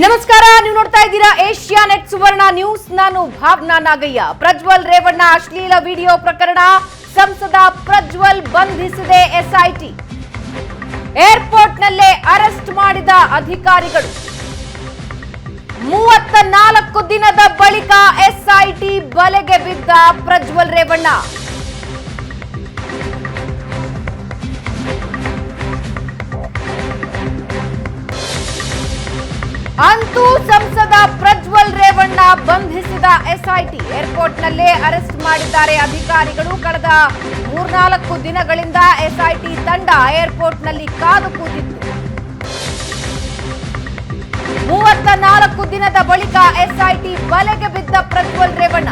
ನಮಸ್ಕಾರ, ನೀವು ನೋಡ್ತಾ ಇದ್ದೀರಾ ಏಷ್ಯಾ ನೆಟ್ ಸುವರ್ಣ ನ್ಯೂಸ್. ನಾನು ಭಾವನಾ ನಾಗಯ್ಯ. ಪ್ರಜ್ವಲ್ ರೇವಣ್ಣ ಅಶ್ಲೀಲ ವಿಡಿಯೋ ಪ್ರಕರಣ, ಸಂಸದ ಪ್ರಜ್ವಲ್ ಬಂಧಿಸಿದೆ ಎಸ್ಐಟಿ. ಏರ್ಪೋರ್ಟ್ನಲ್ಲೇ ಅರೆಸ್ಟ್ ಮಾಡಿದ ಅಧಿಕಾರಿಗಳು. 34 ದಿನದ ಬಳಿಕ ಎಸ್ಐಟಿ ಬಲೆಗೆ ಬಿದ್ದ ಪ್ರಜ್ವಲ್ ರೇವಣ್ಣ. ಅಂತೂ ಸಂಸದ ಪ್ರಜ್ವಲ್ ರೇವಣ್ಣ ಬಂಧಿಸಿದ ಎಸ್ಐಟಿ. ಏರ್ಪೋರ್ಟ್ನಲ್ಲೇ ಅರೆಸ್ಟ್ ಮಾಡಿದ್ದಾರೆ ಅಧಿಕಾರಿಗಳು. ಕಳೆದ 3-4 ದಿನಗಳಿಂದ ಎಸ್ಐಟಿ ತಂಡ ಏರ್ಪೋರ್ಟ್ನಲ್ಲಿ ಕಾದು ಕೂತಿತ್ತು. 34 ದಿನದ ಬಳಿಕ ಎಸ್ಐಟಿ ಬಲೆಗೆ ಬಿದ್ದ ಪ್ರಜ್ವಲ್ ರೇವಣ್ಣ.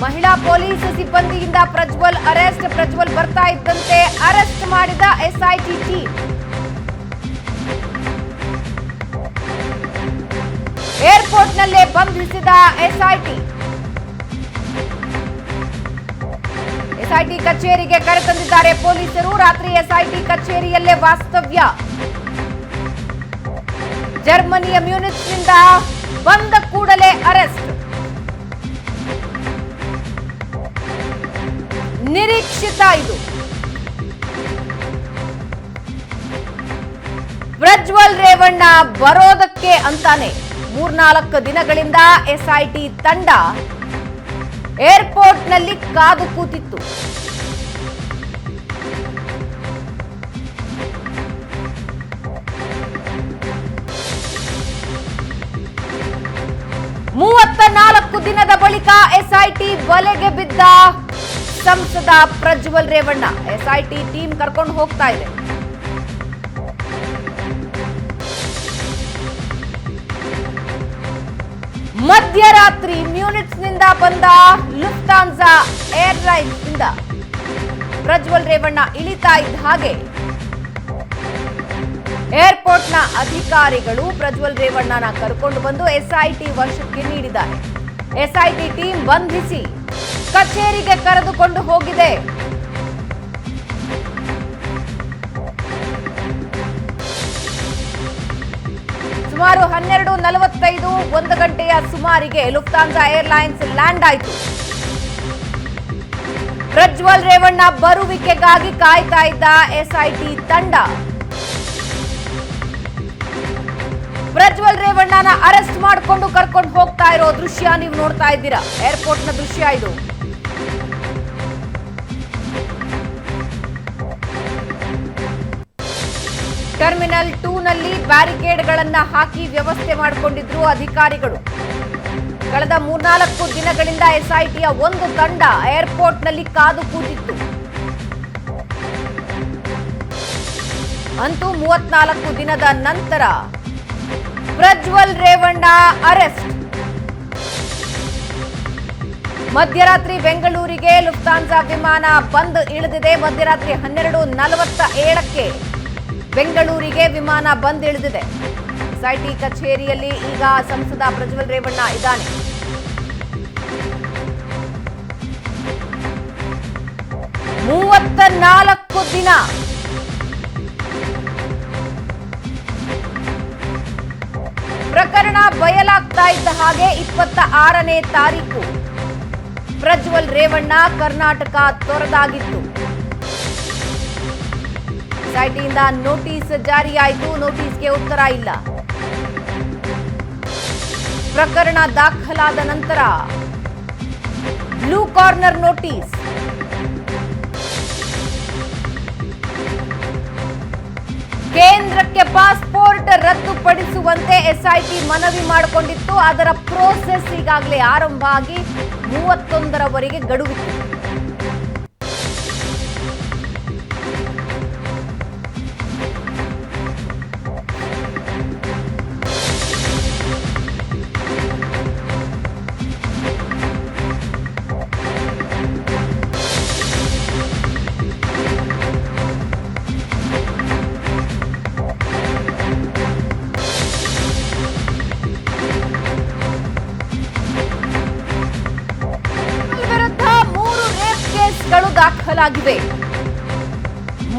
ಮಹಿಳಾ ಪೊಲೀಸ್ ಸಿಬ್ಬಂದಿಯಿಂದ ಪ್ರಜ್ವಲ್ ಅರೆಸ್ಟ್. ಪ್ರಜ್ವಲ್ ಬರ್ತಾ ಇದ್ದಂತೆ ಅರೆಸ್ಟ್ ಮಾಡಿದ ಎಸ್ಐಟಿ ಟೀಮ್. ಏರ್ಪೋರ್ಟ್ನಲ್ಲೇ ಬಂಧಿಸಿದ ಎಸ್ಐಟಿ ಕಚೇರಿಗೆ ಕರೆತಂದಿದ್ದಾರೆ ಪೊಲೀಸರು. ರಾತ್ರಿ ಎಸ್ಐಟಿ ಕಚೇರಿಯಲ್ಲೇ ವಾಸ್ತವ್ಯ. ಜರ್ಮನಿಯ ಮ್ಯೂನಿಚ್ನಿಂದ ಬಂದ ಕೂಡಲೇ ಅರೆಸ್ಟ್. ನಿರೀಕ್ಷಿತ ಇದು. ಪ್ರಜ್ವಲ್ ರೇವಣ್ಣ ಬರೋದಕ್ಕೆ ಅಂತಾನೆ 3-4 ದಿನಗಳಿಂದ ಎಸ್ಐಟಿ ತಂಡ ಏರ್ಪೋರ್ಟ್ನಲ್ಲಿ ಕಾದು ಕೂತಿತ್ತು. ದಿನದ ಬಳಿಕ ಎಸ್ಐಟಿ ಬಲೆಗೆ ಬಿದ್ದ ಸಂಸದ ಪ್ರಜ್ವಲ್ ರೇವಣ್ಣ. ಎಸ್ಐಟಿ ಟೀಮ್ ಕರ್ಕೊಂಡು ಹೋಗ್ತಾ ಇದೆ. ಮಧ್ಯರಾತ್ರಿ ಮ್ಯೂನಿಚ್ನಿಂದ ಬಂದ ಲುಫ್ತಾನ್ಸಾ ಏರ್ಲೈನ್ಸ್ ಇಂದ ಪ್ರಜ್ವಲ್ ರೇವಣ್ಣ ಇಳಿತಾ ಇದ್ದ ಹಾಗೆ ಏರ್ಪೋರ್ಟ್ನ ಅಧಿಕಾರಿಗಳು ಪ್ರಜ್ವಲ್ ರೇವಣ್ಣನ ಕರ್ಕೊಂಡು ಬಂದು ಎಸ್ಐಟಿ ವಶಕ್ಕೆ ನೀಡಿದ್ದಾರೆ. ಎಸ್ಐಟಿ ಟೀಮ್ ಬಂಧಿಸಿ ಕಚೇರಿಗೆ ಕರೆದುಕೊಂಡು ಹೋಗಿದೆ. ಸುಮಾರು 12:45 1 ಗಂಟೆಯ ಸುಮಾರಿಗೆ ಲುಫ್ತಾನ್ಸಾ ಏರ್ಲೈನ್ಸ್ ಲ್ಯಾಂಡ್ ಆಯಿತು. ಪ್ರಜ್ವಲ್ ರೇವಣ್ಣ ಬರುವಿಕೆಗಾಗಿ ಕಾಯ್ತಾ ಇದ್ದ ಎಸ್ಐಟಿ ತಂಡ ಪ್ರಜ್ವಲ್ ರೇವಣ್ಣನ ಅರೆಸ್ಟ್ ಮಾಡಿಕೊಂಡು ಕರ್ಕೊಂಡು ಹೋಗ್ತಾ ಇರೋ ದೃಶ್ಯ ನೀವು ನೋಡ್ತಾ ಇದ್ದೀರಾ. ಏರ್ಪೋರ್ಟ್ನ ದೃಶ್ಯ ಇದು. ಟರ್ಮಿನಲ್ 2 ನಲ್ಲಿ ಬ್ಯಾರಿಕೇಡ್ಗಳನ್ನ ಹಾಕಿ ವ್ಯವಸ್ಥೆ ಮಾಡಿಕೊಂಡಿದ್ರು ಅಧಿಕಾರಿಗಳು. ಕಳೆದ 3-4 ದಿನಗಳಿಂದ ಎಸ್ಐಟಿಯ ಒಂದು ತಂಡ ಏರ್ಪೋರ್ಟ್ನಲ್ಲಿ ಕಾದು ಕೂತಿತ್ತು. ಅಂತೂ 34 ದಿನದ ನಂತರ ಪ್ರಜ್ವಲ್ ರೇವಣ್ಣ ಅರೆಸ್ಟ್. ಮಧ್ಯರಾತ್ರಿ ಬೆಂಗಳೂರಿಗೆ ಲುಫ್ತಾನ್ಸಾ ವಿಮಾನ ಬಂದು ಇಳಿದಿದೆ. ಮಧ್ಯರಾತ್ರಿ 12:47ಕ್ಕೆ ಬೆಂಗಳೂರಿಗೆ ವಿಮಾನ ಬಂದಿಳಿದಿದೆ. ಎಸ್ಐಟಿ ಕಚೇರಿಯಲ್ಲಿ ಈಗ ಸಂಸದ ಪ್ರಜ್ವಲ್ ರೇವಣ್ಣ ಇದ್ದಾನೆ. ಮೂವತ್ತ ದಿನ ಪ್ರಕರಣ ಬಯಲಾಗ್ತಾ ಇದ್ದ ಹಾಗೆ 26ನೇ ತಾರೀಕು ಪ್ರಜ್ವಲ್ ರೇವಣ್ಣ ಕರ್ನಾಟಕ ತೊರೆದಾಗಿತ್ತು. ಎಸ್ಐಟಿಯಿಂದ ನೋಟಿಸ್ ಜಾರಿಯಾಯಿತು. ನೋಟಿಸ್ಗೆ ಉತ್ತರ ಇಲ್ಲ. ಪ್ರಕರಣ ದಾಖಲಾದ ನಂತರ ಬ್ಲೂ ಕಾರ್ನರ್ ನೋಟಿಸ್. ಕೇಂದ್ರಕ್ಕೆ ಪಾಸ್ಪೋರ್ಟ್ ರದ್ದುಪಡಿಸುವಂತೆ ಎಸ್ಐಟಿ ಮನವಿ ಮಾಡಿಕೊಂಡಿತ್ತು. ಅದರ ಪ್ರೋಸೆಸ್ ಈಗಾಗಲೇ ಆರಂಭ ಆಗಿ 31ರವರೆಗೆ ಗಡುವಿತ್ತು. ದಾಖಲಾಗಿವೆ.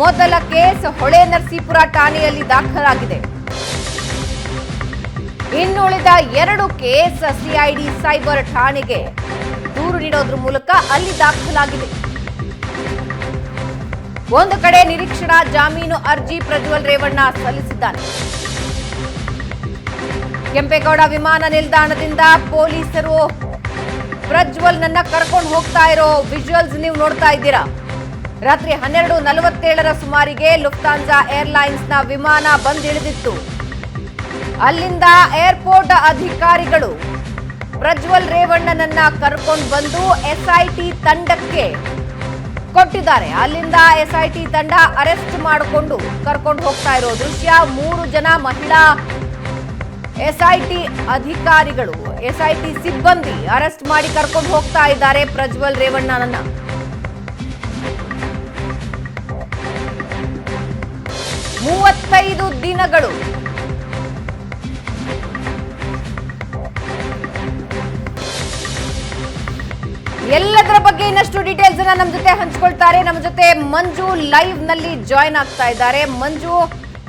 ಮೊದಲ ಕೇಸ್ ಹೊಳೆನರಸೀಪುರ ಠಾಣೆಯಲ್ಲಿ ದಾಖಲಾಗಿದೆ. ಇನ್ನುಳಿದ 2 ಕೇಸ್ ಸಿಐಡಿ ಸೈಬರ್ ಠಾಣೆಗೆ ದೂರು ನೀಡೋದ್ರ ಮೂಲಕ ಅಲ್ಲಿ ದಾಖಲಾಗಿದೆ. ಒಂದು ಕಡೆ ನಿರೀಕ್ಷಣಾ ಜಾಮೀನು ಅರ್ಜಿ ಪ್ರಜ್ವಲ್ ರೇವಣ್ಣ ಸಲ್ಲಿಸಿದ್ದಾನೆ. ಕೆಂಪೇಗೌಡ ವಿಮಾನ ನಿಲ್ದಾಣದಿಂದ ಪೊಲೀಸರು ಪ್ರಜ್ವಲ್ನನ್ನ ಕರ್ಕೊಂಡು ಹೋಗ್ತಾ ಇರೋ ವಿಜುವಲ್ಸ್ ನೀವು ನೋಡ್ತಾ ಇದ್ದೀರಾ. ರಾತ್ರಿ 12:47ರ ಸುಮಾರಿಗೆ ಲುಫ್ತಾನ್ಸಾ ಏರ್ಲೈನ್ಸ್ನ ವಿಮಾನ ಬಂದಿಳಿದಿತ್ತು. ಅಲ್ಲಿಂದ ಏರ್ಪೋರ್ಟ್ ಅಧಿಕಾರಿಗಳು ಪ್ರಜ್ವಲ್ ರೇವಣ್ಣನನ್ನ ಕರ್ಕೊಂಡು ಬಂದು ಎಸ್ಐಟಿ ತಂಡಕ್ಕೆ ಕೊಟ್ಟಿದ್ದಾರೆ. ಅಲ್ಲಿಂದ ಎಸ್ಐಟಿ ತಂಡ ಅರೆಸ್ಟ್ ಮಾಡಿಕೊಂಡು ಕರ್ಕೊಂಡು ಹೋಗ್ತಾ ಇರೋ ದೃಶ್ಯ. 3 ಜನ ಮಹಿಳಾ ಎಸ್ಐಟಿ ಅಧಿಕಾರಿಗಳು, ಎಸ್ಐಟಿ ಸಿಬ್ಬಂದಿ ಅರೆಸ್ಟ್ ಮಾಡಿ ಕರ್ಕೊಂಡು ಹೋಗ್ತಾ ಇದ್ದಾರೆ ಪ್ರಜ್ವಲ್ ರೇವಣ್ಣನನ್ನ. ಮೂವತ್ತೈದು ದಿನಗಳು ಎಲ್ಲದರ ಬಗ್ಗೆ ಇನ್ನಷ್ಟು ಡೀಟೇಲ್ಸ್ ಅನ್ನ ನಮ್ಮ ಜೊತೆ ಹಂಚಿಕೊಳ್ತಾರೆ. ನಮ್ಮ ಜೊತೆ ಮಂಜು ಲೈವ್ ನಲ್ಲಿ ಜಾಯ್ನ್ ಆಗ್ತಾ ಇದ್ದಾರೆ. ಮಂಜು,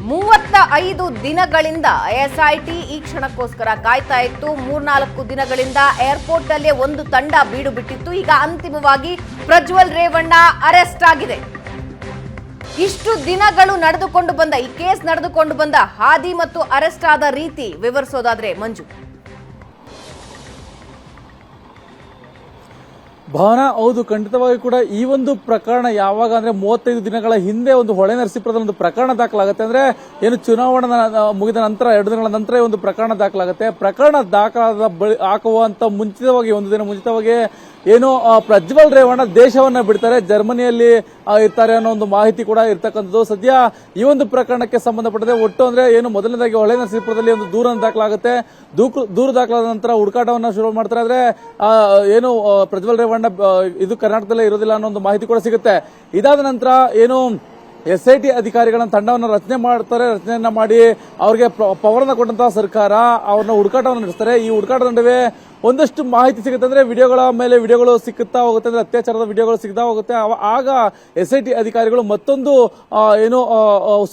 35 ದಿನಗಳಿಂದ ಎಸ್ಐಟಿ ಈ ಕ್ಷಣಕ್ಕೋಸ್ಕರ ಕಾಯ್ತಾ ಇತ್ತು. 3-4 ದಿನಗಳಿಂದ ಏರ್ಪೋರ್ಟ್ ಅಲ್ಲೇ ಒಂದು ತಂಡ ಬೀಡು ಬಿಟ್ಟಿತ್ತು. ಈಗ ಅಂತಿಮವಾಗಿ ಪ್ರಜ್ವಲ್ ರೇವಣ್ಣ ಅರೆಸ್ಟ್ ಆಗಿದೆ. ಇಷ್ಟು ದಿನಗಳು ನಡೆದುಕೊಂಡು ಬಂದ ಈ ಕೇಸ್ ನಡೆದುಕೊಂಡು ಬಂದ ಹಾದಿ ಮತ್ತು ಅರೆಸ್ಟ್ ಆದ ರೀತಿ ವಿವರಿಸೋದಾದ್ರೆ ಮಂಜು. ಭಾವನಾ, ಹೌದು, ಖಂಡಿತವಾಗಿ ಕೂಡ ಈ ಒಂದು ಪ್ರಕರಣ ಯಾವಾಗ ಅಂದ್ರೆ 35 ದಿನಗಳ ಹಿಂದೆ ಒಂದು ಹೊಳೆನರಸೀಪುರದಲ್ಲಿ ಒಂದು ಪ್ರಕರಣ ದಾಖಲಾಗುತ್ತೆ. ಅಂದ್ರೆ ಏನು ಚುನಾವಣಾ ಮುಗಿದ ನಂತರ 2 ದಿನಗಳ ನಂತರ ಒಂದು ಪ್ರಕರಣ ದಾಖಲಾಗುತ್ತೆ. ಪ್ರಕರಣ ದಾಖಲಾದ ಹಾಕುವಂತ ಮುಂಚಿತವಾಗಿ, ಒಂದು ದಿನ ಮುಂಚಿತವಾಗಿ ಏನು ಪ್ರಜ್ವಲ್ ರೇವಣ್ಣ ದೇಶವನ್ನ ಬಿಡ್ತಾರೆ, ಜರ್ಮನಿಯಲ್ಲಿ ಇರ್ತಾರೆ ಅನ್ನೋ ಒಂದು ಮಾಹಿತಿ ಕೂಡ ಇರ್ತಕ್ಕಂಥದ್ದು. ಸದ್ಯ ಈ ಒಂದು ಪ್ರಕರಣಕ್ಕೆ ಸಂಬಂಧಪಟ್ಟಂತೆ ಒಟ್ಟು ಅಂದ್ರೆ ಏನು ಮೊದಲನೇದಾಗಿ ಹೊಳೆನರಸೀಪುರದಲ್ಲಿ ಒಂದು ದೂರ ದಾಖಲಾಗುತ್ತೆ. ದೂರು ದಾಖಲಾದ ನಂತರ ಹುಡುಕಾಟವನ್ನ ಶುರು ಮಾಡ್ತಾರೆ. ಆದ್ರೆ ಏನು ಪ್ರಜ್ವಲ್ ರೇವಣ್ಣ ಇದು ಕರ್ನಾಟಕದಲ್ಲೇ ಇರೋದಿಲ್ಲ ಅನ್ನೋ ಒಂದು ಮಾಹಿತಿ ಕೂಡ ಸಿಗುತ್ತೆ. ಇದಾದ ನಂತರ ಏನು ಎಸ್ಐಟಿ ಅಧಿಕಾರಿಗಳ ತಂಡವನ್ನು ರಚನೆ ಮಾಡ್ತಾರೆ. ರಚನೆಯನ್ನ ಮಾಡಿ ಅವರಿಗೆ ಪವರ್ನ ಕೊಟ್ಟಂತಹ ಸರ್ಕಾರ ಅವ್ರನ್ನ ಹುಡುಕಾಟವನ್ನು ನಡೆಸ್ತಾರೆ. ಈ ಹುಡುಕಾಟದ ನಡುವೆ ಒಂದಷ್ಟು ಮಾಹಿತಿ ಸಿಗುತ್ತೆ. ಅಂದ್ರೆ ವಿಡಿಯೋಗಳ ಮೇಲೆ ವಿಡಿಯೋಗಳು ಸಿಕ್ಕುತ್ತಾ ಹೋಗುತ್ತೆ, ಅಂದ್ರೆ ಅತ್ಯಾಚಾರದ ವಿಡಿಯೋಗಳು ಸಿಗ್ತಾ ಹೋಗುತ್ತೆ. ಆಗ ಎಸ್ಐಟಿ ಅಧಿಕಾರಿಗಳು ಮತ್ತೊಂದು ಏನು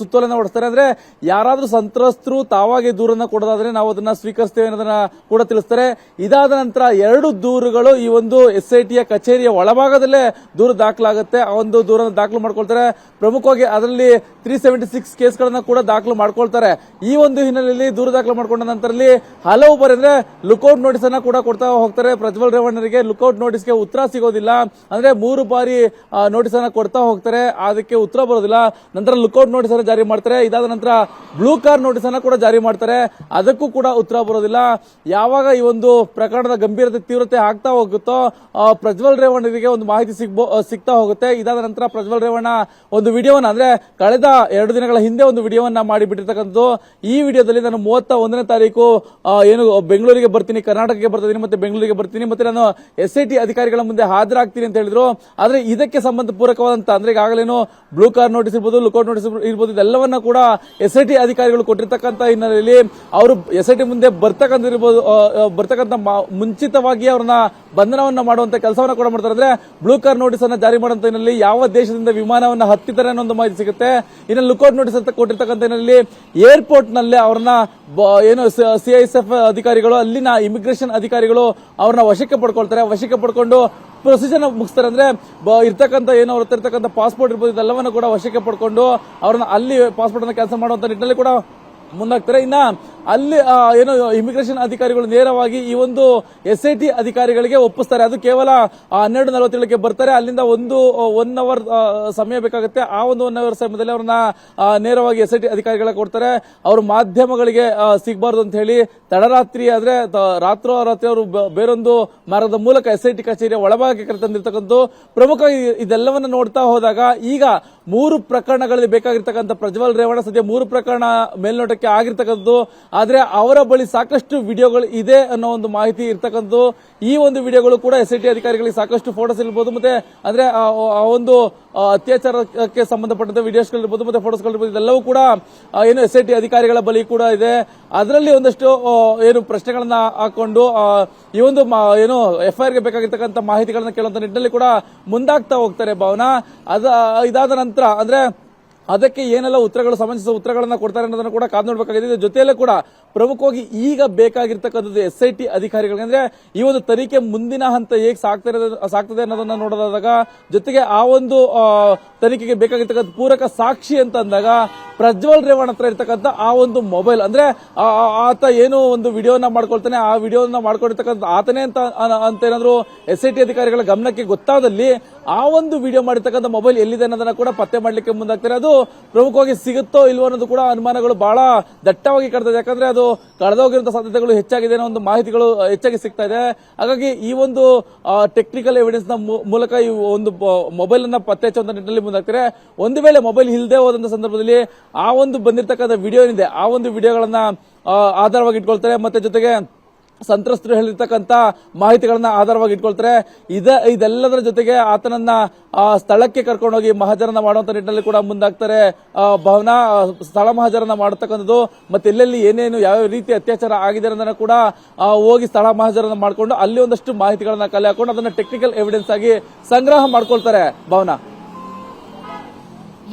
ಸುತ್ತೋಲೆನ ಹೊಡಿಸ್ತಾರೆ. ಅಂದ್ರೆ ಯಾರಾದ್ರೂ ಸಂತ್ರಸ್ತರು ತಾವಾಗಿ ದೂರನ್ನ ಕೊಡೋದಾದ್ರೆ ನಾವು ಅದನ್ನ ಸ್ವೀಕರಿಸ್ತೇವೆ ಅನ್ನೋದನ್ನ ಕೂಡ ತಿಳಿಸ್ತಾರೆ. ಇದಾದ ನಂತರ 2 ದೂರುಗಳು ಈ ಒಂದು ಎಸ್ಐಟಿಯ ಕಚೇರಿಯ ಒಳಭಾಗದಲ್ಲೇ ದೂರು ದಾಖಲಾಗುತ್ತೆ. ಆ ಒಂದು ದೂರನ್ನು ದಾಖಲು ಮಾಡ್ಕೊಳ್ತಾರೆ. ಪ್ರಮುಖವಾಗಿ ಅದರಲ್ಲಿ 376 ಕೇಸ್ಗಳನ್ನ ಕೂಡ ದಾಖಲು ಮಾಡ್ಕೊಳ್ತಾರೆ. ಈ ಒಂದು ಹಿನ್ನೆಲೆಯಲ್ಲಿ ದೂರು ದಾಖಲು ಮಾಡ್ಕೊಂಡ ನಂತರದಲ್ಲಿ ಹಲವು ಬಾರಿ ಅಂದ್ರೆ ಲುಕ್ಔಟ್ ನೋಟಿಸ್ ಅನ್ನ ಕೂಡ ಕೊಡ್ತಾ ಹೋಗ್ತಾರೆ. ಪ್ರಜ್ವಲ್ ರೇವಣ್ಣರಿಗೆ ಲುಕ್ಔಟ್ ನೋಟಿಸ್ಗೆ ಉತ್ತರ ಸಿಗೋದಿಲ್ಲ. ಅಂದ್ರೆ 3 ಬಾರಿ ನೋಟಿಸ್ ಅನ್ನ ಕೊಡ್ತಾ ಹೋಗ್ತಾರೆ, ಅದಕ್ಕೆ ಉತ್ತರ ಬರೋದಿಲ್ಲ. ನಂತರ ಲುಕ್ಔಟ್ ನೋಟಿಸ್ ಅನ್ನು ಜಾರಿ ಮಾಡ್ತಾರೆ. ಇದಾದ ನಂತರ ಬ್ಲೂ ಕಾರ್ ನೋಟಿಸ್ ಅನ್ನ ಕೂಡ ಜಾರಿ ಮಾಡ್ತಾರೆ, ಅದಕ್ಕೂ ಕೂಡ ಉತ್ತರ ಬರೋದಿಲ್ಲ. ಯಾವಾಗ ಈ ಒಂದು ಪ್ರಕರಣದ ಗಂಭೀರತೆ ತೀವ್ರತೆ ಆಗ್ತಾ ಹೋಗುತ್ತೋ ಪ್ರಜ್ವಲ್ ರೇವಣ್ಣರಿಗೆ ಒಂದು ಮಾಹಿತಿ ಸಿಗ್ತಾ ಹೋಗುತ್ತೆ. ಇದಾದ ನಂತರ ಪ್ರಜ್ವಲ್ ರೇವಣ್ಣ ಒಂದು ವಿಡಿಯೋವನ್ನ, ಅಂದ್ರೆ ಕಳೆದ 2 ದಿನಗಳ ಹಿಂದೆ ಒಂದು ವಿಡಿಯೋವನ್ನ ಮಾಡಿ ಬಿಟ್ಟಿರ್ತಕ್ಕಂಥದ್ದು. ಈ ವಿಡಿಯೋದಲ್ಲಿ ನಾನು 31ನೇ ತಾರೀಕು ಏನು ಬೆಂಗಳೂರಿಗೆ ಬರ್ತೀನಿ, ಕರ್ನಾಟಕಕ್ಕೆ ಬರ್ತೀನಿ, ಮತ್ತೆ ಬೆಂಗಳೂರಿಗೆ ಬರ್ತೀನಿ, ಮತ್ತೆ ನಾನು ಎಸ್ಐಟಿ ಅಧಿಕಾರಿಗಳ ಮುಂದೆ ಹಾಜರಾಗ್ತೀನಿ ಅಂತ ಹೇಳಿದ್ರು. ಆದ್ರೆ ಇದಕ್ಕೆ ಸಂಬಂಧ ಪೂರಕವಾದಂತ ಅಂದ್ರೆ ಈಗಾಗಲೇನು ಬ್ಲೂ ಕಾರ್ ನೋಟಿಸ್ ಇರ್ಬೋದು, ಲುಕ್ಔಟ್ ನೋಟಿಸ್ ಇರ್ಬೋದು, ಇದೆಲ್ಲವನ್ನ ಕೂಡ ಎಸ್ಐಟಿ ಅಧಿಕಾರಿಗಳು ಕೊಟ್ಟಿರ್ತಕ್ಕಂಥ ಹಿನ್ನೆಲೆಯಲ್ಲಿ ಅವರು ಎಸ್ಐಟಿ ಮುಂದೆ ಬರ್ತಕ್ಕಂಥ ಮುಂಚಿತವಾಗಿ ಅವ್ರನ್ನ ಬಂಧನವನ್ನ ಮಾಡುವಂತ ಕೆಲಸವನ್ನ ಕೂಡ ಮಾಡ್ತಾರೆ. ಅಂದ್ರೆ ಬ್ಲೂ ಕಾರ್ ನೋಟಿಸ್ ಅನ್ನ ಜಾರಿ ಮಾಡುವಂತ ಹಿನ್ನೆಲೆಯಲ್ಲಿ ಯಾವ ದೇಶದಿಂದ ವಿಮಾನವನ್ನ ಹತ್ತಿದ್ದಾರೆ ಅನ್ನೋ ಒಂದು ಮಾಹಿತಿ ಸಿಗುತ್ತೆ. ಇನ್ನು ಲುಕ್ಔಟ್ ನೋಟಿಸ್ ಅಂತ ಕೊಟ್ಟಿರ್ತಕ್ಕಂಥ ಹಿನ್ನೆಲೆಯಲ್ಲಿ ಏರ್ಪೋರ್ಟ್ ನಲ್ಲಿ ಅವ್ರನ್ನ ಏನು ಸಿಐಎಸ್ಎಫ್ ಅಧಿಕಾರಿಗಳು, ಅಲ್ಲಿನ ಇಮಿಗ್ರೇಷನ್ ಅಧಿಕಾರಿಗಳು ಅವ್ರನ್ನ ವಶಕ್ಕೆ ಪಡ್ಕೊಳ್ತಾರೆ. ವಶಕ್ಕೆ ಪಡ್ಕೊಂಡು ಪ್ರೊಸೀಜರ್ ಮುಗಿಸ್ತಾರೆ. ಅಂದ್ರೆ ಇರ್ತಕ್ಕಂಥ ಏನೋ ಅವ್ರ ಇರ್ತಕ್ಕಂಥ ಪಾಸ್ಪೋರ್ಟ್ ಇರ್ಬೋದು, ಇದೆಲ್ಲವನ್ನು ಕೂಡ ವಶಕ್ಕೆ ಪಡ್ಕೊಂಡು ಅವ್ರನ್ನ ಅಲ್ಲಿ ಪಾಸ್ಪೋರ್ಟ್ ಅನ್ನ ಕ್ಯಾನ್ಸಲ್ ಮಾಡುವಂತ ನಿಟ್ಟಿನಲ್ಲಿ ಕೂಡ ಮುಂದಾಗ್ತಾರೆ. ಇನ್ನ ಅಲ್ಲಿ ಏನು ಇಮಿಗ್ರೇಷನ್ ಅಧಿಕಾರಿಗಳು ನೇರವಾಗಿ ಈ ಒಂದು ಎಸ್ಐಟಿ ಅಧಿಕಾರಿಗಳಿಗೆ ಒಪ್ಪಿಸ್ತಾರೆ. ಅದು ಕೇವಲ 12:47ಕ್ಕೆ ಬರ್ತಾರೆ. ಅಲ್ಲಿಂದ 1 ಅವರ್ ಸಮಯ ಬೇಕಾಗುತ್ತೆ. ಆ ಒಂದು 1 ಅವರ್ ಸಮಯದಲ್ಲಿ ಅವ್ರನ್ನ ನೇರವಾಗಿ ಎಸ್ಐಟಿ ಅಧಿಕಾರಿಗಳ ಕೊಡ್ತಾರೆ. ಅವರು ಮಾಧ್ಯಮಗಳಿಗೆ ಸಿಗಬಾರ್ದು ಅಂತ ಹೇಳಿ ತಡರಾತ್ರಿ ಆದ್ರೆ ರಾತ್ರೋರಾತ್ರಿ ಅವರು ಬೇರೊಂದು ಮಾರ್ಗದ ಮೂಲಕ ಎಸ್ಐಟಿ ಕಚೇರಿಯ ಒಳಭಾಗಕ್ಕೆ ಕರೆತಂದಿರ್ತಕ್ಕಂಥ ಪ್ರಮುಖ ಇದೆಲ್ಲವನ್ನ ನೋಡ್ತಾ ಹೋದಾಗ ಈಗ 3 ಪ್ರಕರಣಗಳಲ್ಲಿ ಬೇಕಾಗಿರ್ತಕ್ಕಂಥ ಪ್ರಜ್ವಲ್ ರೇವಣ್ಣ ಸದ್ಯ 3 ಪ್ರಕರಣ ಮೇಲ್ನೋಟಕ್ಕೆ ಆಗಿರ್ತಕ್ಕಂಥದ್ದು. ಆದ್ರೆ ಅವರ ಬಳಿ ಸಾಕಷ್ಟು ವಿಡಿಯೋಗಳು ಇದೆ ಅನ್ನೋ ಒಂದು ಮಾಹಿತಿ ಇರ್ತಕ್ಕಂಥದ್ದು. ಈ ಒಂದು ವಿಡಿಯೋಗಳು ಕೂಡ ಎಸ್ಐಟಿ ಅಧಿಕಾರಿಗಳಿಗೆ ಸಾಕಷ್ಟು ಫೋಟೋಸ್ ಇರ್ಬೋದು, ಮತ್ತೆ ಅಂದ್ರೆ ಆ ಒಂದು ಅತ್ಯಾಚಾರಕ್ಕೆ ಸಂಬಂಧಪಟ್ಟಂತ ವಿಡಿಯೋಸ್ಗಳಿರ್ಬೋದು, ಮತ್ತೆ ಫೋಟೋಸ್ಗಳಿರ್ಬೋದು, ಇದೆಲ್ಲವೂ ಕೂಡ ಏನು ಎಸ್ಐಟಿ ಅಧಿಕಾರಿಗಳ ಬಳಿ ಕೂಡ ಇದೆ. ಅದರಲ್ಲಿ ಒಂದಷ್ಟು ಏನು ಪ್ರಶ್ನೆಗಳನ್ನ ಹಾಕೊಂಡು ಈ ಒಂದು ಏನು ಎಫ್ಐಆರ್ಗೆ ಬೇಕಾಗಿರ್ತಕ್ಕಂಥ ಮಾಹಿತಿಗಳನ್ನ ಕೇಳುವಂತ ನಿಟ್ಟಿನಲ್ಲಿ ಕೂಡ ಮುಂದಾಗ್ತಾ ಹೋಗ್ತಾರೆ ಭಾವನಾ. ಇದಾದ ನಂತರ ಅಂದ್ರೆ ಅದಕ್ಕೆ ಏನೆಲ್ಲ ಉತ್ತರಗಳು ಸಂಬಂಧಿಸಿದ ಉತ್ತರಗಳನ್ನ ಕೊಡ್ತಾರೆ ಅನ್ನೋದನ್ನ ಕೂಡ ಕಾದು ನೋಡಬೇಕಾಗಿದೆ. ಇದರ ಜೊತೆಯಲ್ಲೇ ಕೂಡ ಪ್ರಮುಖವಾಗಿ ಈಗ ಬೇಕಾಗಿರ್ತಕ್ಕಂಥದ್ದು SIT ಅಧಿಕಾರಿಗಳಿಗೆ, ಅಂದ್ರೆ ಈ ಒಂದು ತನಿಖೆ ಮುಂದಿನ ಹಂತ ಹೇಗೆ ಸಾಕ್ತದೆ ಅನ್ನೋದನ್ನ ನೋಡೋದಾದಾಗ, ಜೊತೆಗೆ ಆ ಒಂದು ತನಿಖೆಗೆ ಬೇಕಾಗಿರ್ತಕ್ಕಂಥ ಪೂರಕ ಸಾಕ್ಷಿ ಅಂತ ಅಂದಾಗ ಪ್ರಜ್ವಲ್ ರೇವಣ್ಣ ಹತ್ರ ಇರ್ತಕ್ಕಂಥ ಆ ಒಂದು ಮೊಬೈಲ್, ಅಂದ್ರೆ ಆತ ಏನು ಒಂದು ವಿಡಿಯೋನ ಮಾಡ್ಕೊಳ್ತಾನೆ, ಆ ವಿಡಿಯೋನ ಮಾಡ್ಕೊಂಡಿರ್ತಕ್ಕಂಥ ಆತನೇ ಅಂತ ಏನಾದ್ರು SIT ಅಧಿಕಾರಿಗಳ ಗಮನಕ್ಕೆ ಗೊತ್ತಾದಲ್ಲಿ ಆ ಒಂದು ವಿಡಿಯೋ ಮಾಡಿರ್ತಕ್ಕಂಥ ಮೊಬೈಲ್ ಎಲ್ಲಿದೆ ಅನ್ನೋದನ್ನ ಕೂಡ ಪತ್ತೆ ಮಾಡ್ಲಿಕ್ಕೆ ಮುಂದಾಗ್ತಾರೆ. ಅದು ಪ್ರಮುಖವಾಗಿ ಸಿಗುತ್ತೋ ಇಲ್ವೋ ಅನ್ನೋದು ಕೂಡ ಅನುಮಾನಗಳು ಬಹಳ ದಟ್ಟವಾಗಿ ಕಾಡ್ತದೆ. ಯಾಕಂದ್ರೆ ಅದು ಕಳೆದೋಗಿರುವಂತಹ ಸಾಧ್ಯತೆಗಳು ಹೆಚ್ಚಾಗಿದೆ ಅನ್ನೋ ಒಂದು ಮಾಹಿತಿಗಳು ಹೆಚ್ಚಾಗಿ ಸಿಗ್ತಾ ಇದೆ. ಹಾಗಾಗಿ ಈ ಒಂದು ಟೆಕ್ನಿಕಲ್ ಎವಿಡೆನ್ಸ್ ನ ಮೂಲಕ ಈ ಒಂದು ಮೊಬೈಲ್ ಅನ್ನ ಪತ್ತೆ ಹಚ್ಚುವಂತ ನಿಟ್ಟಿನಲ್ಲಿ ಮುಂದಾಗ್ತಾರೆ. ಒಂದು ವೇಳೆ ಮೊಬೈಲ್ ಇಲ್ಲದೆ ಹೋದಂತ ಸಂದರ್ಭದಲ್ಲಿ ಆ ಒಂದು ಬಂದಿರತಕ್ಕಂಥ ವಿಡಿಯೋ ಏನಿದೆ ಆ ಒಂದು ವಿಡಿಯೋಗಳನ್ನ ಆಧಾರವಾಗಿ ಇಟ್ಕೊಳ್ತಾರೆ. ಮತ್ತೆ ಜೊತೆಗೆ ಸಂತ್ರಸ್ತರು ಹೇಳಿರ್ತಕ್ಕಂಥ ಮಾಹಿತಿಗಳನ್ನ ಆಧಾರವಾಗಿ ಇಟ್ಕೊಳ್ತಾರೆ. ಇದೆಲ್ಲದರ ಜೊತೆಗೆ ಆತನನ್ನ ಸ್ಥಳಕ್ಕೆ ಕರ್ಕೊಂಡೋಗಿ ಮಹಾಜರನ್ನ ಮಾಡುವಂತ ನಿಟ್ಟಿನಲ್ಲಿ ಕೂಡ ಮುಂದಾಗ್ತಾರೆ. ಭವನ ಸ್ಥಳ ಮಹಾಜರನ್ನ ಮಾಡತಕ್ಕಂಥದ್ದು, ಮತ್ತೆ ಎಲ್ಲೆಲ್ಲಿ ಏನೇನು ಯಾವ ರೀತಿ ಅತ್ಯಾಚಾರ ಆಗಿದೆ ಅನ್ನೋದನ್ನ ಕೂಡ ಹೋಗಿ ಸ್ಥಳ ಮಹಾಜರನ್ನ ಮಾಡಿಕೊಂಡು ಅಲ್ಲಿ ಒಂದಷ್ಟು ಮಾಹಿತಿಗಳನ್ನ ಕಲೆ ಹಾಕೊಂಡು ಅದನ್ನ ಟೆಕ್ನಿಕಲ್ ಎವಿಡೆನ್ಸ್ ಆಗಿ ಸಂಗ್ರಹ ಮಾಡ್ಕೊಳ್ತಾರೆ. ಭವನ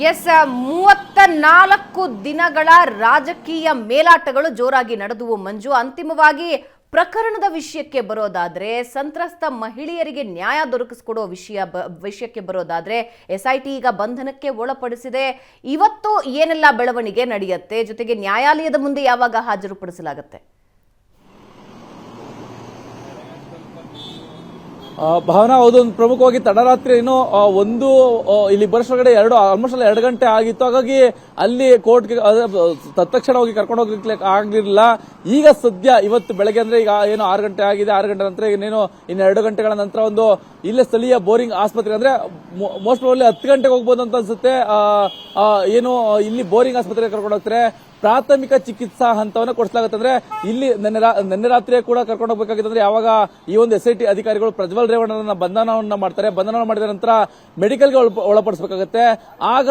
34 ದಿನಗಳ ರಾಜಕೀಯ ಮೇಲಾಟಗಳು ಜೋರಾಗಿ ನಡೆದುವು ಮಂಜು. ಅಂತಿಮವಾಗಿ ಪ್ರಕರಣದ ವಿಷಯಕ್ಕೆ ಬರೋದಾದ್ರೆ, ಸಂತ್ರಸ್ತ ಮಹಿಳೆಯರಿಗೆ ನ್ಯಾಯ ದೊರಕಿಸಿಕೊಡೋ ವಿಷಯಕ್ಕೆ ಬರೋದಾದ್ರೆ SIT ಈಗ ಬಂಧನಕ್ಕೆ ಒಳಪಡಿಸಿದೆ. ಇವತ್ತು ಏನೆಲ್ಲ ಬೆಳವಣಿಗೆ ನಡೆಯುತ್ತೆ, ಜೊತೆಗೆ ನ್ಯಾಯಾಲಯದ ಮುಂದೆ ಯಾವಾಗ ಹಾಜರುಪಡಿಸಲಾಗುತ್ತೆ? ಭಾವನಾ, ಹೌದು, ಪ್ರಮುಖವಾಗಿ ತಡರಾತ್ರಿ ಏನು ಇಲ್ಲಿ ಬರೋಷ್ಟೊಳಗಡೆ ಆಲ್ಮೋಸ್ಟ್ 2 ಗಂಟೆ ಆಗಿತ್ತು. ಹಾಗಾಗಿ ಅಲ್ಲಿ ಕೋರ್ಟ್ಗೆ ತತ್ಕ್ಷಣ ಹೋಗಿ ಕರ್ಕೊಂಡು ಹೋಗ್ಲಿಕ್ಕೆ ಆಗಿರಲಿಲ್ಲ. ಈಗ ಸದ್ಯ ಇವತ್ತು ಬೆಳಗ್ಗೆ, ಅಂದ್ರೆ ಈಗ ಏನು 6 ಗಂಟೆ ಆಗಿದೆ, 6 ಗಂಟೆ ನಂತರ ಇನ್ನೇನು 2 ಗಂಟೆಗಳ ನಂತರ ಇಲ್ಲೇ ಸ್ಥಳೀಯ ಬೋರಿಂಗ್ ಆಸ್ಪತ್ರೆ, ಅಂದ್ರೆ ಮೋಸ್ಟ್ ಪ್ರಾಬಬ್ಲಿ 10 ಗಂಟೆಗೆ ಹೋಗ್ಬೋದು ಅಂತ ಅನ್ಸುತ್ತೆ, ಏನು ಇಲ್ಲಿ ಬೋರಿಂಗ್ ಆಸ್ಪತ್ರೆಗೆ ಕರ್ಕೊಂಡು ಹೋಗ್ತಾರೆ. ಪ್ರಾಥಮಿಕ ಚಿಕಿತ್ಸಾ ಹಂತವನ್ನ ಕೊಡಿಸಲಾಗುತ್ತೆ. ಅಂದ್ರೆ ಇಲ್ಲಿ ನಿನ್ನೆ ರಾತ್ರಿ ಕೂಡ ಕರ್ಕೊಂಡು ಹೋಗಬೇಕಾಗಿತ್ತು. ಯಾವಾಗ ಈ ಒಂದು SIT ಅಧಿಕಾರಿಗಳು ಪ್ರಜ್ವಲ್ ರೇವಣ್ಣನ ಬಂಧನವನ್ನ ಮಾಡ್ತಾರೆ, ಬಂಧನ ಮಾಡಿದ ನಂತರ ಮೆಡಿಕಲ್ಗೆ ಒಳಪಡಿಸಬೇಕಾಗುತ್ತೆ. ಆಗ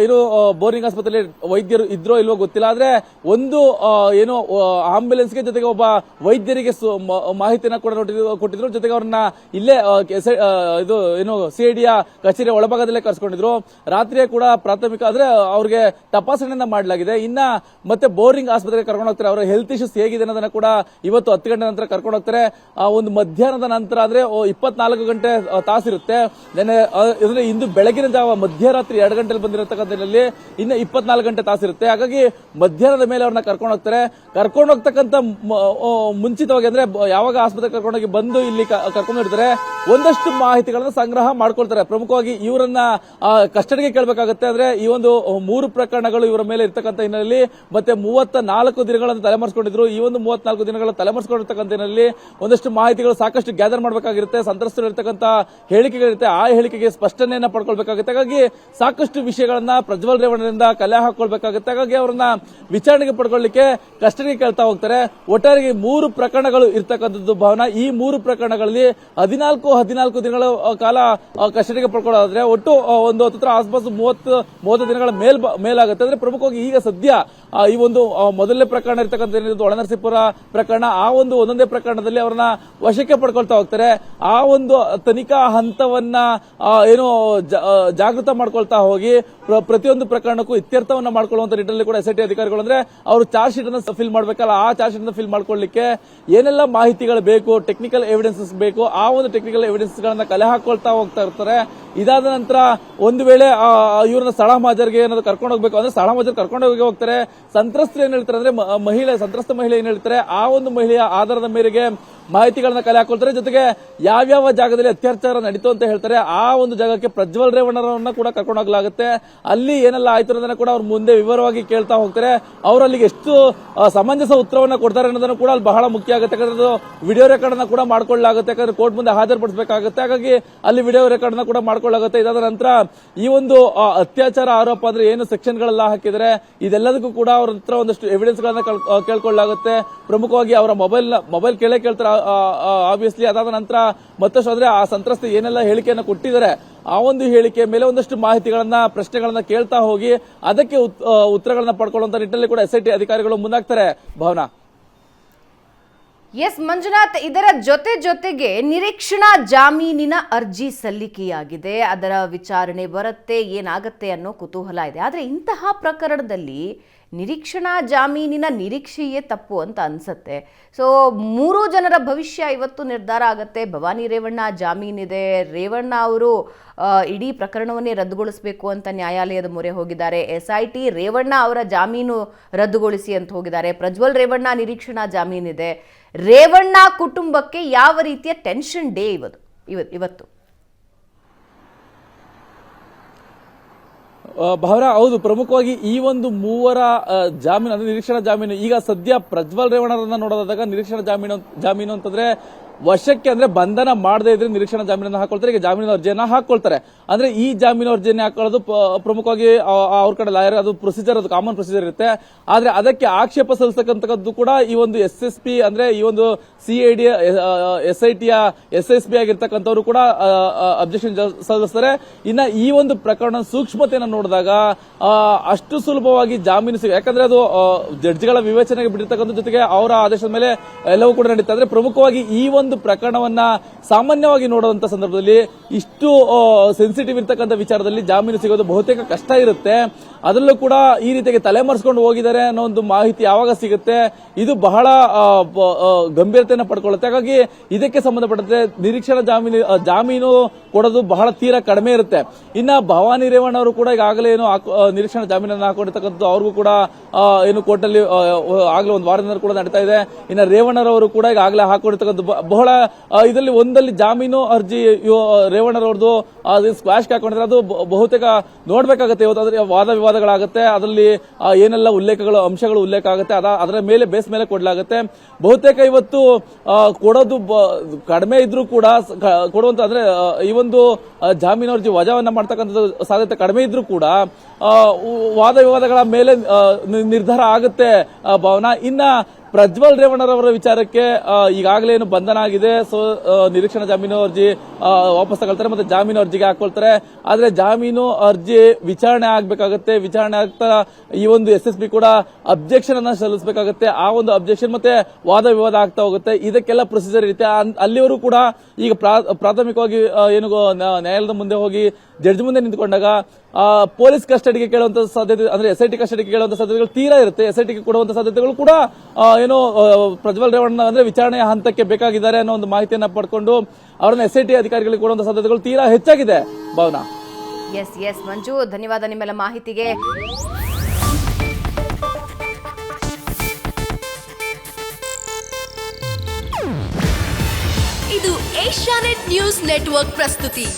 ಏನು ಬೋರಿಂಗ್ ಆಸ್ಪತ್ರೆಯಲ್ಲಿ ವೈದ್ಯರು ಇದ್ರೋ ಇಲ್ವೋ ಗೊತ್ತಿಲ್ಲ. ಆದ್ರೆ ಒಂದು ಏನು ಆಂಬ್ಯುಲೆನ್ಸ್ಗೆ ಜೊತೆಗೆ ಒಬ್ಬ ವೈದ್ಯರಿಗೆ ಮಾಹಿತಿಯನ್ನ ಕೂಡ ಕೊಟ್ಟಿದ್ರು. ಜೊತೆಗೆ ಅವ್ರನ್ನ ಇಲ್ಲೇ ಇದು ಏನು CIDಯ ಕಚೇರಿಯ ಒಳಭಾಗದಲ್ಲೇ ಕರ್ಸ್ಕೊಂಡಿದ್ರು. ರಾತ್ರಿಯೇ ಕೂಡ ಪ್ರಾಥಮಿಕ, ಅಂದ್ರೆ ಅವ್ರಿಗೆ ತಪಾಸಣೆಯನ್ನ ಮಾಡಲಾಗಿದೆ. ಇನ್ನ ಮತ್ತೆ ಬೋರಿಂಗ್ ಆಸ್ಪತ್ರೆಗೆ ಕರ್ಕೊಂಡು ಹೋಗ್ತಾರೆ. ಅವರ ಹೆಲ್ತ್ ಇಶ್ಯೂಸ್ ಹೇಗಿದೆ ಅನ್ನೋದನ್ನ ಕೂಡ ಇವತ್ತು 10 ಗಂಟೆ ನಂತರ ಕರ್ಕೊಂಡು ಹೋಗ್ತಾರೆ. ಒಂದು ಮಧ್ಯಾಹ್ನದ ನಂತರ, ಅಂದ್ರೆ 24 ಗಂಟೆ ತಾಸಿರುತ್ತೆ. ಇಂದು ಬೆಳಗಿನ ಜಾವ ಮಧ್ಯರಾತ್ರಿ 2 ಗಂಟೆಯಲ್ಲಿ ಬಂದಿರತಕ್ಕಂಥದ್ರಲ್ಲಿ ಇನ್ನು 24 ಗಂಟೆ ತಾಸಿರುತ್ತೆ. ಹಾಗಾಗಿ ಮಧ್ಯಾಹ್ನದ ಮೇಲೆ ಅವ್ರನ್ನ ಕರ್ಕೊಂಡು ಹೋಗ್ತಾರೆ. ಕರ್ಕೊಂಡು ಹೋಗ್ತಕ್ಕಂಥ ಮುಂಚಿತವಾಗಿ, ಅಂದ್ರೆ ಯಾವಾಗ ಆಸ್ಪತ್ರೆಗೆ ಕರ್ಕೊಂಡೋಗಿ ಬಂದು ಇಲ್ಲಿ ಕರ್ಕೊಂಡು ಇರ್ತಾರೆ, ಒಂದಷ್ಟು ಮಾಹಿತಿಗಳನ್ನ ಸಂಗ್ರಹ ಮಾಡ್ಕೊಳ್ತಾರೆ. ಪ್ರಮುಖವಾಗಿ ಇವರನ್ನ ಕಸ್ಟಡಿಗೆ ಕೇಳಬೇಕಾಗುತ್ತೆ. ಅಂದ್ರೆ ಈ ಒಂದು 3 ಪ್ರಕರಣಗಳು ಇವರ ಮೇಲೆ ಇರ್ತಕ್ಕಂಥ ಹಿನ್ನೆಲೆಯಲ್ಲಿ ಮತ್ತೆ 34 ದಿನಗಳನ್ನು ತಲೆಮರೆಸಿಕೊಂಡಿದ್ರು. ಈ ಒಂದು 34 ದಿನಗಳ ತಲೆಮರೆಸಿಕೊಂಡಿರ್ತಕ್ಕಂಥ ಹಿನ್ನೆಲೆಯಲ್ಲಿ ಒಂದಷ್ಟು ಮಾಹಿತಿಗಳು ಸಾಕಷ್ಟು ಗ್ಯಾದರ್ ಮಾಡಬೇಕಾಗಿರುತ್ತೆ. ಸಂತ್ರಸ್ತರು ಇರ್ತಕ್ಕಂಥ ಹೇಳಿಕೆಗಳಿರುತ್ತೆ, ಆ ಹೇಳಿಕೆಗೆ ಸ್ಪಷ್ಟನೆಯನ್ನ ಪಡ್ಕೊಳ್ಬೇಕಾಗುತ್ತೆ. ಹಾಗಾಗಿ ಸಾಕಷ್ಟು ವಿಷಯಗಳನ್ನ ಪ್ರಜ್ವಲ್ ರೇವಣ್ಣರಿಂದ ಕಲೆ ಹಾಕೊಳ್ಬೇಕಾಗುತ್ತೆ. ಹಾಗಾಗಿ ಅವರನ್ನ ವಿಚಾರಣೆಗೆ ಪಡ್ಕೊಳ್ಳಿಕ್ಕೆ ಕಸ್ಟಡಿಗೆ ಕೇಳ್ತಾ ಹೋಗ್ತಾರೆ. ಒಟ್ಟಾರೆಗೆ 3 ಪ್ರಕರಣಗಳು ಇರ್ತಕ್ಕಂಥದ್ದು ಭಾವನಾ. ಈ 3 ಪ್ರಕರಣಗಳಲ್ಲಿ 14 ದಿನಗಳ ಕಾಲ ಕಸ್ಟಡಿಗೆ ಪಡ್ಕೊಳ್ಳೋದಾದ್ರೆ ಒಟ್ಟು ಒಂದು ಹತ್ರ ಆಸ್ಪಾಸ್ 30 ದಿನಗಳ ಮೇಲಾಗುತ್ತೆ. ಅಂದ್ರೆ ಪ್ರಮುಖವಾಗಿ ಈಗ ಸದ್ಯ ಈ ಒಂದು ಮೊದಲನೇ ಪ್ರಕರಣ ಇರ್ತಕ್ಕಂಥ ಒಳನರಸೀಪುರ ಪ್ರಕರಣ, ಆ ಒಂದು ಒಂದೊಂದೇ ಪ್ರಕರಣದಲ್ಲಿ ಅವರನ್ನ ವಶಕ್ಕೆ ಪಡ್ಕೊಳ್ತಾ ಹೋಗ್ತಾರೆ. ಆ ಒಂದು ತನಿಖಾ ಹಂತವನ್ನ ಏನು ಜಾಗೃತ ಮಾಡ್ಕೊಳ್ತಾ ಹೋಗಿ ಪ್ರತಿಯೊಂದು ಪ್ರಕರಣಕ್ಕೂ ಇತ್ಯರ್ಥವನ್ನ ಮಾಡ್ಕೊಳ್ಳುವಂತ ನಿಟ್ಟಿನಲ್ಲಿ ಕೂಡ SIT ಅಧಿಕಾರಿಗಳು, ಅಂದ್ರೆ ಅವರು ಚಾರ್ಜ್ ಶೀಟ್ ಅನ್ನು ಫಿಲ್ ಮಾಡಬೇಕಲ್ಲ, ಆ ಚಾರ್ಜ್ ಶೀಟ್ ಅನ್ನು ಫಿಲ್ ಮಾಡ್ಕೊಳ್ಳಿಕ್ಕೆ ಏನೆಲ್ಲ ಮಾಹಿತಿಗಳು ಬೇಕು, ಟೆಕ್ನಿಕಲ್ ಎವಿಡೆನ್ಸಸ್ ಬೇಕು, ಆ ಒಂದು ಟೆಕ್ನಿಕಲ್ ಎವಿಡೆನ್ಸ್ ಗಳನ್ನ ಕಲೆ ಹಾಕೊಳ್ತಾ ಹೋಗ್ತಾ ಇರ್ತಾರೆ. ಇದಾದ ನಂತರ ಒಂದು ವೇಳೆ ಇವ್ರನ್ನ ಸ್ಥಳ ಮಹಾಜರಿಗೆ ಏನಾದ್ರು ಕರ್ಕೊಂಡು ಹೋಗ್ಬೇಕು ಅಂದ್ರೆ ಸ್ಥಳ ಮಹಾಜರ್ ಕರ್ಕೊಂಡು ಹೋಗ್ತಾರೆ. ಸಂತ್ರಸ್ತರು ಏನ್ ಹೇಳ್ತಾರೆ ಅಂದ್ರೆ ಸಂತ್ರಸ್ತ ಮಹಿಳೆ ಏನ್ ಹೇಳ್ತಾರೆ, ಆ ಒಂದು ಮಹಿಳೆಯ ಆಧಾರದ ಮೇರೆಗೆ ಮಾಹಿತಿಗಳನ್ನ ಕಲೆ ಹಾಕೊಳ್ತಾರೆ. ಜೊತೆಗೆ ಯಾವ್ಯಾವ ಜಾಗದಲ್ಲಿ ಅತ್ಯಾಚಾರ ನಡೀತು ಅಂತ ಹೇಳ್ತಾರೆ, ಆ ಒಂದು ಜಾಗಕ್ಕೆ ಪ್ರಜ್ವಲ್ ರೇವಣ್ಣರನ್ನ ಕೂಡ ಕರ್ಕೊಂಡು ಹೋಗ್ಲಾಗುತ್ತೆ. ಅಲ್ಲಿ ಏನೆಲ್ಲ ಆಯ್ತು ಅನ್ನೋದನ್ನ ಕೂಡ ಅವ್ರು ಮುಂದೆ ವಿವರವಾಗಿ ಕೇಳ್ತಾ ಹೋಗ್ತಾರೆ. ಅವರು ಅಲ್ಲಿಗೆ ಎಷ್ಟು ಸಮಂಜಸ ಉತ್ತರವನ್ನ ಕೊಡ್ತಾರೆ ಅನ್ನೋದನ್ನು ಕೂಡ ಅಲ್ಲಿ ಬಹಳ ಮುಖ್ಯ ಆಗುತ್ತೆ. ಯಾಕಂದ್ರೆ ವಿಡಿಯೋ ರೆಕಾರ್ಡ್ ಅನ್ನ ಕೂಡ ಮಾಡ್ಕೊಳ್ಳಾಗುತ್ತೆ. ಯಾಕಂದ್ರೆ ಕೋರ್ಟ್ ಮುಂದೆ ಹಾಜರುಪಡಿಸಬೇಕಾಗುತ್ತೆ. ಹಾಗಾಗಿ ಅಲ್ಲಿ ವಿಡಿಯೋ ರೆಕಾರ್ಡ್ ಅನ್ನ ಕೂಡ ಮಾಡ್ಕೊಳ್ಳಾಗುತ್ತೆ. ಇದಾದ ನಂತರ ಈ ಒಂದು ಅತ್ಯಾಚಾರ ಆರೋಪ ಅಂದ್ರೆ ಏನು ಸೆಕ್ಷನ್ ಗಳೆಲ್ಲ ಹಾಕಿದರೆ ಇದೆಲ್ಲದಕ್ಕೂ ಕೂಡ ಅವ್ರ ಹತ್ರ ಒಂದಷ್ಟು ಎವಿಡೆನ್ಸ್ ಗಳನ್ನ ಕೇಳ್ಕೊಳ್ಳಾಗುತ್ತೆ. ಪ್ರಮುಖವಾಗಿ ಅವರ ಮೊಬೈಲ್ ಕೇಳ್ತಾರೆ ಆಬ್ವಿಯಸ್ಲಿ. ಅದಾದ ನಂತರ ಮತ್ತಷ್ಟು ಅಂದ್ರೆ ಆ ಸಂತ್ರಸ್ತ ಏನೆಲ್ಲ ಹೇಳಿಕೆಯನ್ನು ಕೊಟ್ಟಿದ್ದಾರೆ, ಆ ಒಂದು ಹೇಳಿಕೆ ಮೇಲೆ ಒಂದಷ್ಟು ಮಾಹಿತಿಗಳನ್ನ ಪ್ರಶ್ನೆಗಳನ್ನ ಕೇಳ್ತಾ ಹೋಗಿ ಅದಕ್ಕೆ ಉತ್ತರಗಳನ್ನ ಪಡ್ಕೊಳ್ಳುವಂತ ನಿಟ್ಟಿನಲ್ಲಿ ಕೂಡ SIT ಅಧಿಕಾರಿಗಳು ಮುಂದಾಗ್ತಾರೆ. ಭಾವನಾ, ಎಸ್ ಮಂಜುನಾಥ್, ಇದರ ಜೊತೆಗೆ ನಿರೀಕ್ಷಣಾ ಜಾಮೀನಿನ ಅರ್ಜಿ ಸಲ್ಲಿಕೆಯಾಗಿದೆ. ಅದರ ವಿಚಾರಣೆ ಬರುತ್ತೆ, ಏನಾಗತ್ತೆ ಅನ್ನೋ ಕುತೂಹಲ ಇದೆ. ಆದರೆ ಇಂತಹ ಪ್ರಕರಣದಲ್ಲಿ ನಿರೀಕ್ಷಣಾ ಜಾಮೀನಿನ ನಿರೀಕ್ಷೆಯೇ ತಪ್ಪು ಅಂತ ಅನ್ಸುತ್ತೆ. ಸೊ 3 ಜನರ ಭವಿಷ್ಯ ಇವತ್ತು ನಿರ್ಧಾರ ಆಗುತ್ತೆ. ಭವಾನಿ ರೇವಣ್ಣ ಜಾಮೀನಿದೆ. ರೇವಣ್ಣ ಅವರು ಇಡೀ ಪ್ರಕರಣವನ್ನೇ ರದ್ದುಗೊಳಿಸಬೇಕು ಅಂತ ನ್ಯಾಯಾಲಯದ ಮೊರೆ ಹೋಗಿದ್ದಾರೆ. SIT ರೇವಣ್ಣ ಅವರ ಜಾಮೀನು ರದ್ದುಗೊಳಿಸಿ ಅಂತ ಹೋಗಿದ್ದಾರೆ. ಪ್ರಜ್ವಲ್ ರೇವಣ್ಣ ನಿರೀಕ್ಷಣಾ ಜಾಮೀನಿದೆ. ರೇವಣ್ಣ ಕುಟುಂಬಕ್ಕೆ ಯಾವ ರೀತಿಯ ಟೆನ್ಷನ್ ಡೇ ಇವತ್ತು? ಭಾವರ ಹೌದು, ಪ್ರಮುಖವಾಗಿ ಈ ಒಂದು 3 ಜಾಮೀನು ಅಂದ್ರೆ ನಿರೀಕ್ಷಣಾ ಜಾಮೀನು. ಈಗ ಸದ್ಯ ಪ್ರಜ್ವಲ್ ರೇವಣ್ಣರನ್ನ ನೋಡೋದಾದಾಗ ನಿರೀಕ್ಷಣಾ ಜಾಮೀನು ಅಂತಂದ್ರೆ ವಶಕ್ಕೆ ಅಂದ್ರೆ ಬಂಧನ ಮಾಡದೇ ಇದ್ರೆ ನಿರೀಕ್ಷಣಾ ಜಾಮೀನನ್ನು ಹಾಕೊಳ್ತಾರೆ. ಈಗ ಜಾಮೀನು ಅರ್ಜಿಯನ್ನ ಹಾಕೊಳ್ತಾರೆ. ಅಂದ್ರೆ ಈ ಜಾಮೀನು ಅರ್ಜಿಯನ್ನ ಹಾಕೊಳ್ಳೋದು ಪ್ರಮುಖವಾಗಿ ಅವ್ರ ಕಡೆ ಲಾಯರ್, ಅದು ಪ್ರೊಸೀಜರ್, ಅದು ಕಾಮನ್ ಪ್ರೊಸೀಜರ್ ಇರುತ್ತೆ. ಆದ್ರೆ ಅದಕ್ಕೆ ಆಕ್ಷೇಪ ಸಲ್ಲಿಸತಕ್ಕಂಥದ್ದು ಕೂಡ ಈ ಒಂದು SSP ಅಂದ್ರೆ ಈ ಒಂದು CID SIT ಯ SSP ಆಗಿರ್ತಕ್ಕಂಥವ್ರು ಕೂಡ ಅಬ್ಜೆಕ್ಷನ್ ಸಲ್ಲಿಸ್ತಾರೆ. ಇನ್ನ ಈ ಒಂದು ಪ್ರಕರಣ ಸೂಕ್ಷ್ಮತೆಯನ್ನು ನೋಡಿದಾಗ ಅಷ್ಟು ಸುಲಭವಾಗಿ ಜಾಮೀನು ಯಾಕಂದ್ರೆ ಅದು ಜಡ್ಜ್ಗಳ ವಿವೇಚನೆಗೆ ಬಿಟ್ಟಿರ್ತಕ್ಕಂಥ, ಜೊತೆಗೆ ಅವರ ಆದೇಶದ ಮೇಲೆ ಎಲ್ಲವೂ ಕೂಡ ನಡೀತಾ. ಅಂದ್ರೆ ಪ್ರಮುಖವಾಗಿ ಈ ಒಂದು ಪ್ರಕರಣವನ್ನ ಸಾಮಾನ್ಯವಾಗಿ ನೋಡುವಂತ ಸಂದರ್ಭದಲ್ಲಿ ಇಷ್ಟು ಸೆನ್ಸಿಟಿವ್ ಇರ್ತಕ್ಕಂಥ ವಿಚಾರದಲ್ಲಿ ಜಾಮೀನು ಸಿಗೋದು ಬಹುತೇಕ ಕಷ್ಟ ಇರುತ್ತೆ. ಅದರಲ್ಲೂ ಕೂಡ ಈ ರೀತಿಯಾಗಿ ತಲೆಮರೆಸ್ಕೊಂಡು ಹೋಗಿದ್ದಾರೆ ಅನ್ನೋ ಒಂದು ಮಾಹಿತಿ ಯಾವಾಗ ಸಿಗುತ್ತೆ, ಇದು ಬಹಳ ಗಂಭೀರತೆಯನ್ನು ಪಡ್ಕೊಳ್ಳುತ್ತೆ. ಹಾಗಾಗಿ ಇದಕ್ಕೆ ಸಂಬಂಧಪಟ್ಟಂತೆ ನಿರೀಕ್ಷಣಾ ಜಾಮೀನು ಕೊಡೋದು ಬಹಳ ತೀರಾ ಕಡಿಮೆ ಇರುತ್ತೆ. ಇನ್ನ ಭವಾನಿ ರೇವಣ್ಣ ಅವರು ಕೂಡ ಈಗಾಗಲೇ ಏನು ನಿರೀಕ್ಷಣಾ ಜಾಮೀನನ್ನು ಹಾಕೊಂಡಿರ್ತಕ್ಕಂಥದ್ದು, ಅವ್ರಿಗೂ ಕೂಡ ಏನು ಕೋರ್ಟಲ್ಲಿ ಆಗ್ಲೇ ಒಂದು ವಾರದಿಂದ ಕೂಡ ನಡೀತಾ ಇದೆ. ಇನ್ನ ರೇವಣ್ಣರವರು ಕೂಡ ಈಗಾಗಲೇ ಹಾಕೊಂಡಿರ್ತಕ್ಕಂಥ ಬಹಳ ಇದರಲ್ಲಿ ಒಂದಲ್ಲಿ ಜಾಮೀನು ಅರ್ಜಿ ರೇವಣ್ಣರವ್ರದ್ದು ಸ್ಕ್ವಾಶ್ ಹಾಕೊಂಡಿದ್ರೆ ಅದು ಬಹುತೇಕ ನೋಡ್ಬೇಕಾಗತ್ತೆ. ಇವತ್ತು ಅದ್ರ ವಾದ ವಿವಾದಗಳಾಗುತ್ತೆ. ಅದರಲ್ಲಿ ಏನೆಲ್ಲ ಅಂಶಗಳು ಉಲ್ಲೇಖ ಆಗುತ್ತೆ, ಅದರ ಮೇಲೆ ಬೇಸ್ ಮೇಲೆ ಕೊಡಲಾಗುತ್ತೆ. ಬಹುತೇಕ ಇವತ್ತು ಕೊಡೋದು ಕಡಿಮೆ ಇದ್ರೂ ಕೂಡ ಕೊಡುವಂತ ಅಂದ್ರೆ ಈ ಒಂದು ಜಾಮೀನು ಅರ್ಜಿ ವಜಾವನ್ನ ಮಾಡ್ತಕ್ಕಂಥದ್ದು ಸಾಧ್ಯತೆ ಕಡಿಮೆ ಇದ್ರೂ ಕೂಡ ವಾದ ವಿವಾದಗಳ ಮೇಲೆ ನಿರ್ಧಾರ ಆಗುತ್ತೆ ಭಾವನಾ. ಇನ್ನ ಪ್ರಜ್ವಲ್ ರೇವಣ್ಣರವರ ವಿಚಾರಕ್ಕೆ ಈಗಾಗಲೇ ಏನು ಬಂಧನ ಆಗಿದೆ. ಸೊ ನಿರೀಕ್ಷಣಾ ಜಾಮೀನು ಅರ್ಜಿ ವಾಪಸ್ ತಗೊಳ್ತಾರೆ, ಮತ್ತೆ ಜಾಮೀನು ಅರ್ಜಿಗೆ ಹಾಕೊಳ್ತಾರೆ. ಆದ್ರೆ ಜಾಮೀನು ಅರ್ಜಿ ವಿಚಾರಣೆ ಆಗ್ಬೇಕಾಗತ್ತೆ. ವಿಚಾರಣೆ ಆಗ್ತಾ ಈ ಒಂದು SSP ಕೂಡ ಅಬ್ಜೆಕ್ಷನ್ ಅನ್ನ ಸಲ್ಲಿಸಬೇಕಾಗತ್ತೆ. ಆ ಒಂದು ಅಬ್ಜೆಕ್ಷನ್ ಮತ್ತೆ ವಾದ ವಿವಾದ ಆಗ್ತಾ ಹೋಗುತ್ತೆ. ಇದಕ್ಕೆಲ್ಲ ಪ್ರೊಸೀಜರ್ ಇರುತ್ತೆ. ಅಲ್ಲಿವರು ಕೂಡ ಈಗ ಪ್ರಾಥಮಿಕವಾಗಿ ಏನು ನ್ಯಾಯಾಲಯದ ಮುಂದೆ ಹೋಗಿ ಜಡ್ಜ್ ಮುಂದೆ ನಿಂತ್ಕೊಂಡಾಗ ಪೊಲೀಸ್ ಕಸ್ಟಡಿಗೆ ಕೇಳುವಂತ ಸಾಧ್ಯತೆ, ಅಂದ್ರೆ SIT ಕಸ್ಟಡಿಗೆ ಕೇಳುವಂತ ಸಾಧ್ಯತೆಗಳು ತೀರಾ ಇರುತ್ತೆ. SITಗೆ ಕೊಡುವಂತ ಸಾಧ್ಯತೆಗಳು ಕೂಡ ಏನು ಪ್ರಜ್ವಲ್ ರೇವಣ್ಣ ಅಂದ್ರೆ ವಿಚಾರಣೆಯ ಹಂತಕ್ಕೆ ಬೇಕಾಗಿದ್ದಾರೆ ಅನ್ನೋ ಒಂದು ಮಾಹಿತಿಯನ್ನ ಪಡ್ಕೊಂಡು ಅವರನ್ನ SIT ಅಧಿಕಾರಿಗಳಿಗೆ ಕೊಡುವಂತ ಸಾಧ್ಯತೆಗಳು ತೀರಾ ಹೆಚ್ಚಾಗಿದೆ ಭಾವನಾ. ಎಸ್ ಮಂಜು, ಧನ್ಯವಾದ ನಿಮ್ಮೆಲ್ಲ ಮಾಹಿತಿಗೆ. ಇದು ಏಷ್ಯಾನೆಟ್ ನ್ಯೂಸ್ ನೆಟ್ವರ್ಕ್ ಪ್ರಸ್ತುತಿ.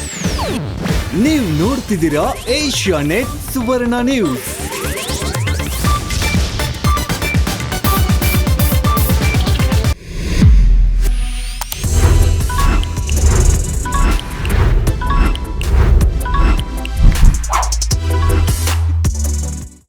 ನೀವು ನೋಡ್ತಿದ್ದೀರಾ ಏಷ್ಯಾನೆಟ್ ಸುವರ್ಣ ನ್ಯೂಸ್.